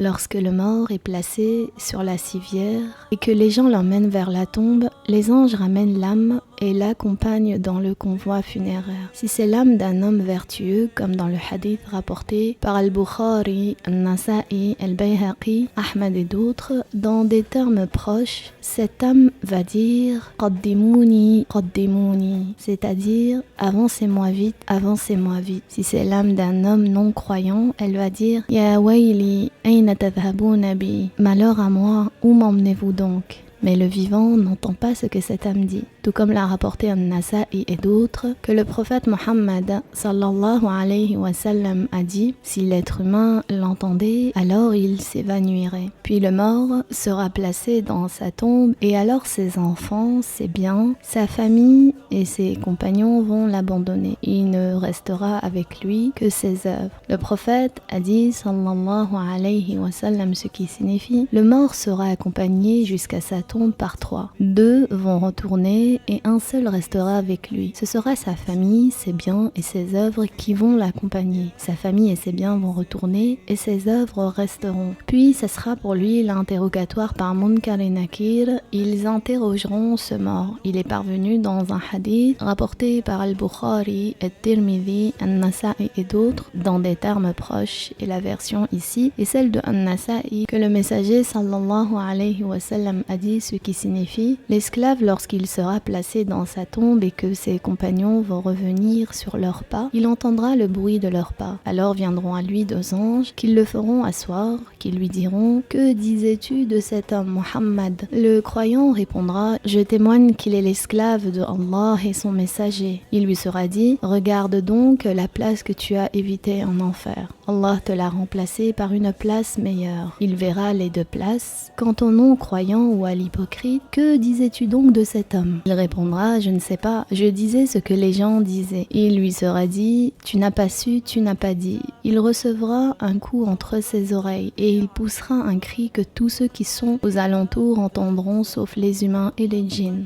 lorsque le mort est placé sur la civière et que les gens l'emmènent vers la tombe, les anges ramènent l'âme et l'accompagnent dans le convoi funéraire. Si c'est l'âme d'un homme vertueux, comme dans le hadith rapporté par Al-Bukhari, Al-Nasa'i, Al-Bayhaqi, Ahmad et d'autres, dans des termes proches, cette âme va dire « Qaddimouni, Qaddimouni », c'est-à-dire « Avancez-moi vite, avancez-moi vite ». Si c'est l'âme d'un homme non croyant, elle va dire « Ya wayli, ayna tadhhabuna bi » « Malheur à moi, où m'emmenez-vous donc ?» Mais le vivant n'entend pas ce que cette âme dit. Tout comme l'a rapporté An-Nasa'i et d'autres, que le prophète Mohammed sallallahu alayhi wa sallam a dit « Si l'être humain l'entendait, alors il s'évanouirait. Puis le mort sera placé dans sa tombe et alors ses enfants, ses biens, sa famille et ses compagnons vont l'abandonner. Il ne restera avec lui que ses œuvres. » Le prophète a dit sallallahu alayhi wa sallam, ce qui signifie « Le mort sera accompagné jusqu'à sa tombe par 3. 2 vont retourner et un seul restera avec lui. Ce sera sa famille, ses biens et ses œuvres qui vont l'accompagner. Sa famille et ses biens vont retourner et ses œuvres resteront. Puis ce sera pour lui l'interrogatoire par Munkar et Nakir. Ils interrogeront ce mort. Il est parvenu dans un hadith rapporté par Al-Bukhari, Al-Tirmidhi, An-Nasa'i et d'autres dans des termes proches. Et la version ici est celle de An-Nasa'i que le messager sallallahu alayhi wa sallam a dit, ce qui signifie l'esclave lorsqu'il sera placé dans sa tombe et que ses compagnons vont revenir sur leurs pas, il entendra le bruit de leurs pas. Alors viendront à lui 2 anges qui le feront asseoir, qui lui diront « Que disais-tu de cet homme Muhammad ?» Le croyant répondra « Je témoigne qu'il est l'esclave de Allah et son messager. » Il lui sera dit « Regarde donc la place que tu as évitée en enfer. Allah te l'a remplacée par une place meilleure. » Il verra les 2 places. Quant au non-croyant ou à l'hypocrite, « Que disais-tu donc de cet homme ?» Il répondra « Je ne sais pas, je disais ce que les gens disaient. » Il lui sera dit « Tu n'as pas su, tu n'as pas dit. » Il recevra un coup entre ses oreilles et il poussera un cri que tous ceux qui sont aux alentours entendront sauf les humains et les djinns.